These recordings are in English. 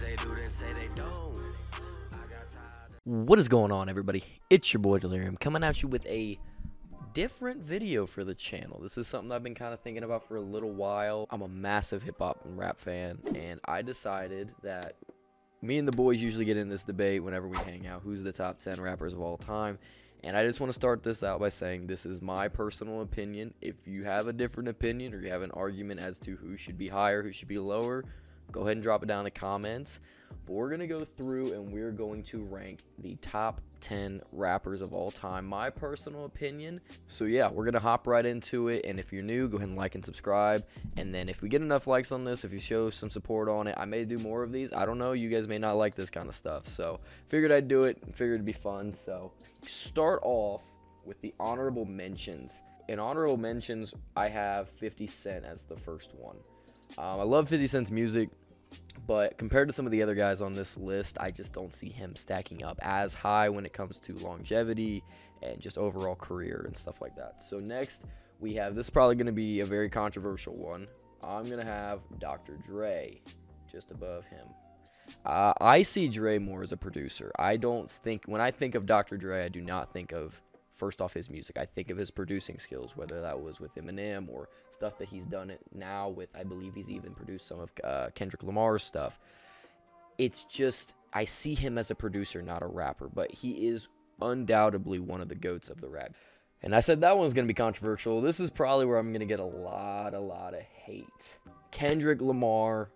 things they do, then say they don't. What is going on, everybody? It's your boy Delirium coming at you with a different video for the channel. This is something I've been kind of thinking about for a little while. I'm a massive hip-hop and rap fan, and I decided that me and the boys usually get in this debate whenever we hang out, who's the top 10 rappers of all time. And I just want to start this out by saying this is my personal opinion. If you have a different opinion or you have an argument as to who should be higher, who should be lower, go ahead and drop it down in the comments. But we're going to go through and we're going to rank the top 10 rappers of all time, my personal opinion. So yeah, we're going to hop right into it. And if you're new, go ahead and like and subscribe. And then if we get enough likes on this, if you show some support on it, I may do more of these. I don't know. You guys may not like this kind of stuff. So figured I'd do it. Figured it'd be fun. So start off with the honorable mentions. In honorable mentions, I have 50 Cent as the first one. I love 50 Cent's music, but compared to some of the other guys on this list, I just don't see him stacking up as high when it comes to longevity and just overall career and stuff like that. So next, we have, this is probably going to be a very controversial one. I'm going to have Dr. Dre just above him. I see Dre more as a producer. I don't think, when I think of Dr. Dre, I do not think of, first off, his music. I think of his producing skills, whether that was with Eminem or stuff that he's done it now with. I believe he's even produced some of Kendrick Lamar's stuff. It's just, I see him as a producer, not a rapper, but he is undoubtedly one of the GOATs of the rap. And I said that one's going to be controversial. This is probably where I'm going to get a lot of hate. Kendrick Lamar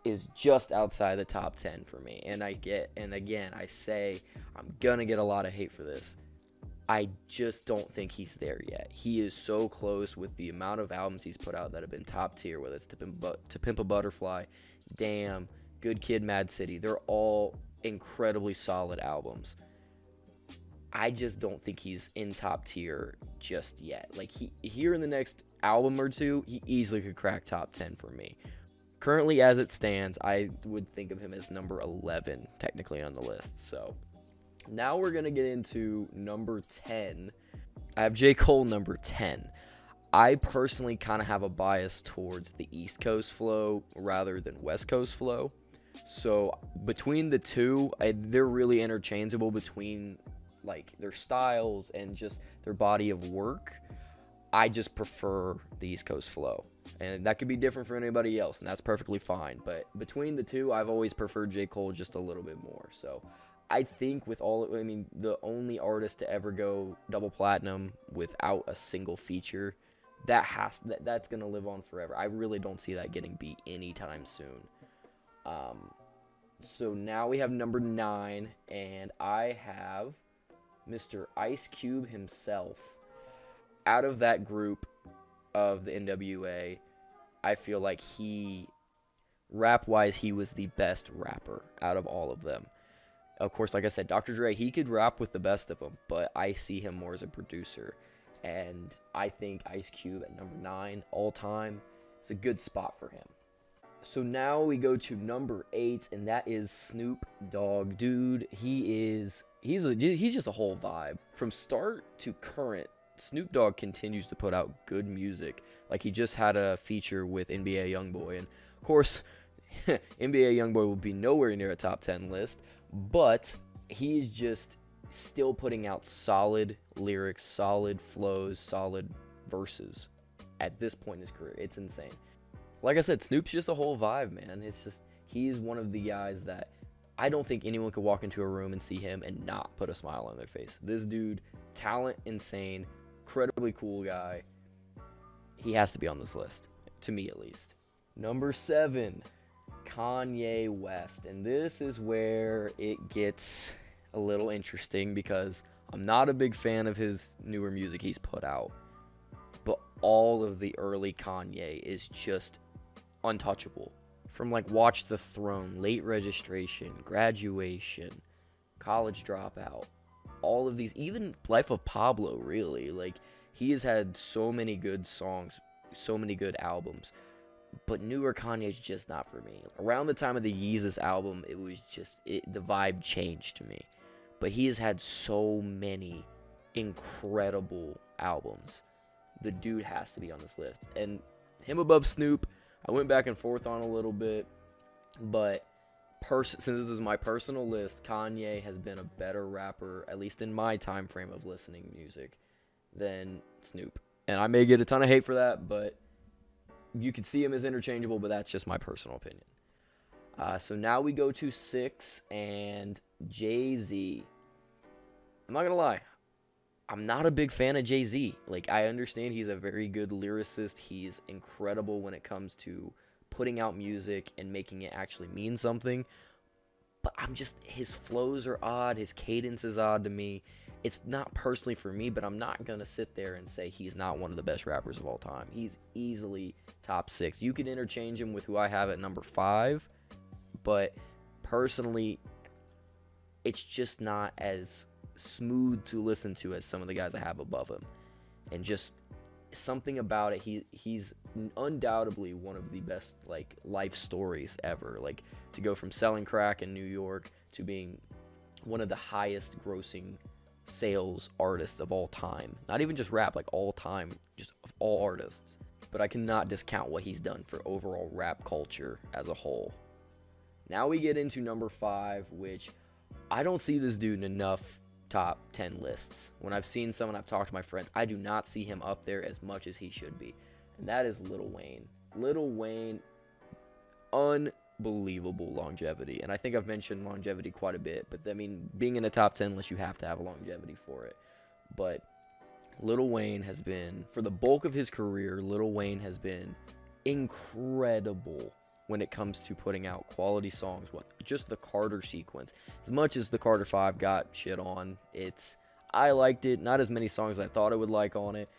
is just outside the top 10 for me. And again, I say I'm going to get a lot of hate for this. I just don't think he's there yet. He is so close with the amount of albums he's put out that have been top tier, whether it's To Pimp a Butterfly, Damn, Good Kid, Mad City. They're all incredibly solid albums. I just don't think he's in top tier just yet. Like, here in the next album or two, he easily could crack top 10 for me. Currently, as it stands, I would think of him as number 11, technically, on the list. So now we're going to get into number 10. I have J. Cole number 10. I personally kind of have a bias towards the East Coast flow rather than West Coast flow. So between the two, they're really interchangeable between like their styles and just their body of work. I just prefer the East Coast flow. And that could be different for anybody else, and that's perfectly fine. But between the two, I've always preferred J. Cole just a little bit more. So I think the only artist to ever go double platinum without a single feature, that's going to live on forever. I really don't see that getting beat anytime soon. So now we have number 9, and I have Mr. Ice Cube himself. Out of that group of the NWA, I feel like rap-wise, he was the best rapper out of all of them. Of course, like I said, Dr. Dre, he could rap with the best of them, but I see him more as a producer. And I think Ice Cube at number 9 all time is a good spot for him. So now we go to number 8, and that is Snoop Dogg. Dude, he's just a whole vibe. From start to current, Snoop Dogg continues to put out good music. Like, he just had a feature with NBA YoungBoy, and of course, NBA YoungBoy will be nowhere near a top 10 list, but he's just still putting out solid lyrics, solid flows, solid verses at this point in his career. It's insane. Like I said, Snoop's just a whole vibe, man. It's just, he's one of the guys that I don't think anyone could walk into a room and see him and not put a smile on their face. This dude, talent, insane, incredibly cool guy. He has to be on this list, to me at least. Number 7, Kanye West. And this is where it gets a little interesting because I'm not a big fan of his newer music he's put out. But all of the early Kanye is just untouchable. From like Watch the Throne, Late Registration, Graduation, College Dropout, all of these, even Life of Pablo, really. Like, he has had so many good songs, so many good albums, but newer Kanye's just not for me. Around the time of the Yeezus album, it was just, the vibe changed to me. But he has had so many incredible albums. The dude has to be on this list. And him above Snoop, I went back and forth on a little bit, but since this is my personal list, Kanye has been a better rapper, at least in my time frame of listening music, than Snoop. And I may get a ton of hate for that, but you could see him as interchangeable, but that's just my personal opinion. So now we go to 6 and Jay-Z. I'm not going to lie. I'm not a big fan of Jay-Z. Like, I understand he's a very good lyricist. He's incredible when it comes to putting out music and making it actually mean something. But his flows are odd. His cadence is odd to me. It's not personally for me, but I'm not going to sit there and say he's not one of the best rappers of all time. He's easily top 6. You could interchange him with who I have at number 5, but personally, it's just not as smooth to listen to as some of the guys I have above him. And just something about it, he's undoubtedly one of the best like life stories ever. Like, to go from selling crack in New York to being one of the highest grossing sales artists of all time. Not even just rap, like all time, just of all artists. But I cannot discount what he's done for overall rap culture as a whole. Now we get into number 5, which I don't see this dude in enough top 10 lists. When I've seen someone, I've talked to my friends, I do not see him up there as much as he should be. And that is Lil Wayne. Lil Wayne, unbelievable longevity. And I think I've mentioned longevity quite a bit. But, I mean, being in a top 10 list, you have to have a longevity for it. But Lil Wayne has been, for the bulk of his career, Lil Wayne has been incredible when it comes to putting out quality songs. Just the Carter sequence, as much as the Carter 5 got shit on, I liked it. Not as many songs as I thought I would like on it.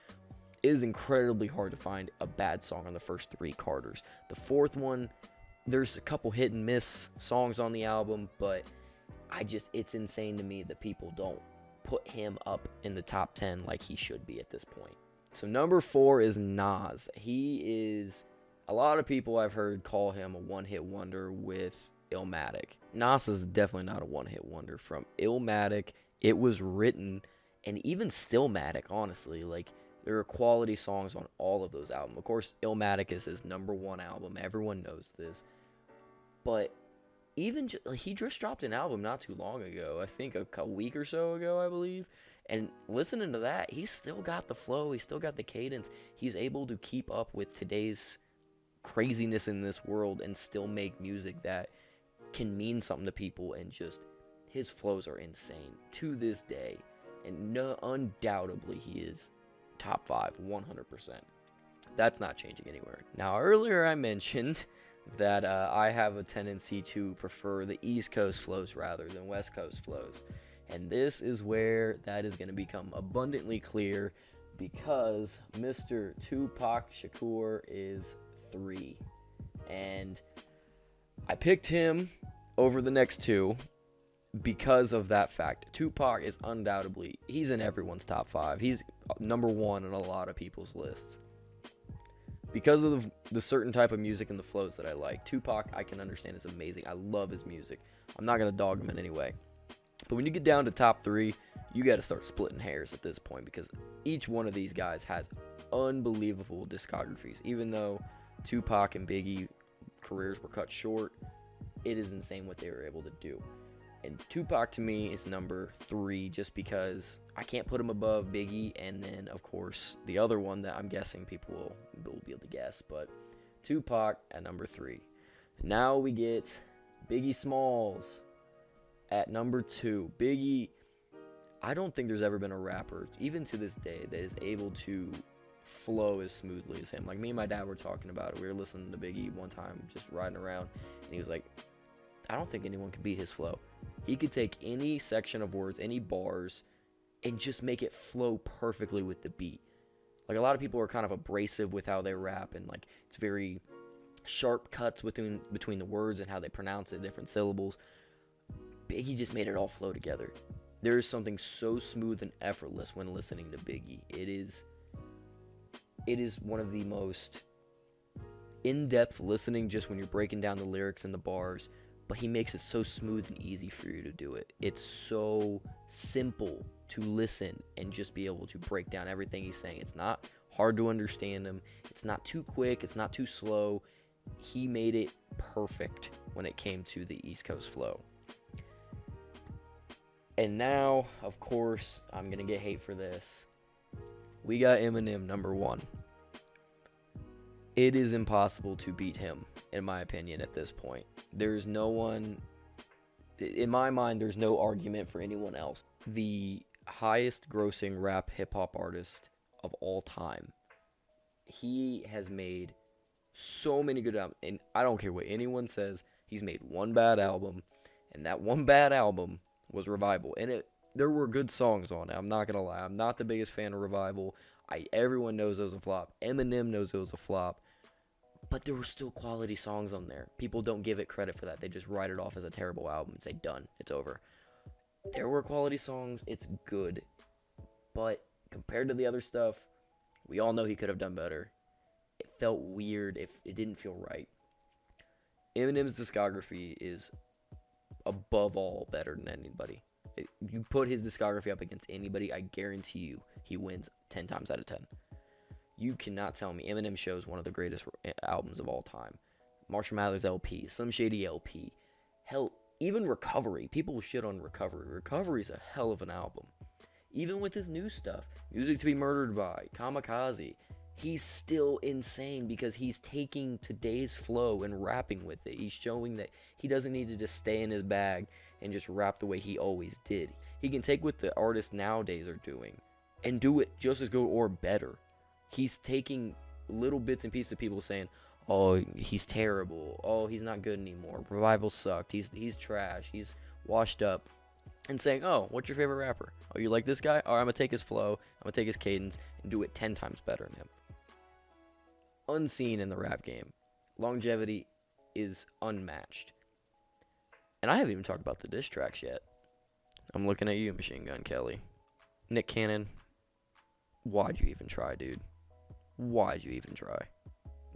It is incredibly hard to find a bad song on the first 3 Carters. The 4th one, there's a couple hit and miss songs on the album, but it's insane to me that people don't put him up in the top 10 like he should be at this point. So number 4 is Nas. A lot of people I've heard call him a one-hit wonder with Illmatic. Nas is definitely not a one-hit wonder. From Illmatic, It Was Written, and even Stillmatic, honestly. Like, there are quality songs on all of those albums. Of course, Illmatic is his number 1 album. Everyone knows this. But even he just dropped an album not too long ago. I think a week or so ago, I believe. And listening to that, he's still got the flow. He's still got the cadence. He's able to keep up with today's craziness in this world and still make music that can mean something to people. And just his flows are insane to this day, and undoubtedly he is top 5 100%. That's not changing anywhere. Now, earlier I mentioned that I have a tendency to prefer the East Coast flows rather than West Coast flows, and this is where that is going to become abundantly clear, because Mr. Tupac Shakur is 3, and I picked him over the next 2 because of that fact. Tupac is undoubtedly, he's in everyone's top 5. He's number 1 on a lot of people's lists because of the certain type of music and the flows that I like. Tupac, I can understand, is amazing. I love his music. I'm not going to dog him in any way. But when you get down to top 3, you got to start splitting hairs at this point, because each one of these guys has unbelievable discographies. Even though Tupac and Biggie careers were cut short, it is insane what they were able to do. And Tupac to me is number 3 just because I can't put him above Biggie, and then of course the other one that I'm guessing people will be able to guess, but Tupac at number 3. Now we get Biggie Smalls at number 2. Biggie, I don't think there's ever been a rapper, even to this day, that is able to flow as smoothly as him. Like, me and my dad were talking about it. We were listening to Biggie one time, just riding around, and he was like, I don't think anyone can beat his flow. He could take any section of words, any bars, and just make it flow perfectly with the beat. Like, a lot of people are kind of abrasive with how they rap, and like, it's very sharp cuts between the words and how they pronounce it, different syllables. Biggie just made it all flow together. There is something so smooth and effortless when listening to Biggie. It is one of the most in-depth listening, just when you're breaking down the lyrics and the bars, but he makes it so smooth and easy for you to do it. It's so simple to listen and just be able to break down everything he's saying. It's not hard to understand him. It's not too quick. It's not too slow. He made it perfect when it came to the East Coast flow. And now, of course, I'm going to get hate for this. We got Eminem number 1. It is impossible to beat him, in my opinion, at this point. There's no one, in my mind, there's no argument for anyone else. The highest grossing rap hip-hop artist of all time. He has made so many good albums, and I don't care what anyone says, he's made one bad album, and that one bad album was Revival, and there were good songs on it. I'm not gonna lie, I'm not the biggest fan of Revival. Everyone knows it was a flop. Eminem knows it was a flop, but there were still quality songs on there. People don't give it credit for that. They just write it off as a terrible album and say, done, it's over. There were quality songs, it's good, but compared to the other stuff, we all know he could have done better. It felt weird, it didn't feel right. Eminem's discography is above all better than anybody. You put his discography up against anybody, I guarantee you he wins 10 times out of 10. You cannot tell me Eminem shows one of the greatest albums of all time. Marshall Mathers LP, Slim Shady LP, hell, even Recovery. People shit on Recovery. Recovery's a hell of an album. Even with his new stuff, Music to Be Murdered By, Kamikaze, he's still insane because he's taking today's flow and rapping with it. He's showing that he doesn't need to just stay in his bag and just rap the way he always did. He can take what the artists nowadays are doing and do it just as good or better. He's taking little bits and pieces of people saying, oh, he's terrible. Oh, he's not good anymore. Revival sucked. He's trash. He's washed up. And saying, oh, what's your favorite rapper? Oh, you like this guy? All right, I'm going to take his flow, I'm going to take his cadence, and do it 10 times better than him. Unseen in the rap game. Longevity is unmatched. And I haven't even talked about the diss tracks yet. I'm looking at you, Machine Gun Kelly. Nick Cannon, why'd you even try, dude? Why'd you even try?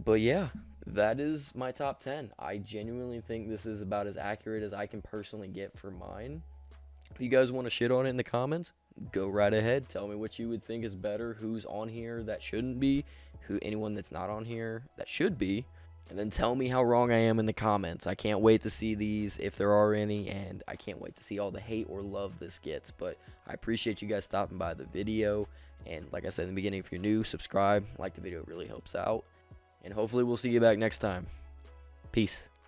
But yeah, that is my top 10. I genuinely think this is about as accurate as I can personally get for mine. If you guys want to shit on it in the comments, go right ahead. Tell me what you would think is better, who's on here that shouldn't be, anyone that's not on here that should be, and then tell me how wrong I am in the comments. I can't wait to see these, if there are any, and I can't wait to see all the hate or love this gets. But I appreciate you guys stopping by the video, and like I said in the beginning, if you're new, subscribe, like the video, it really helps out, and hopefully we'll see you back next time. Peace.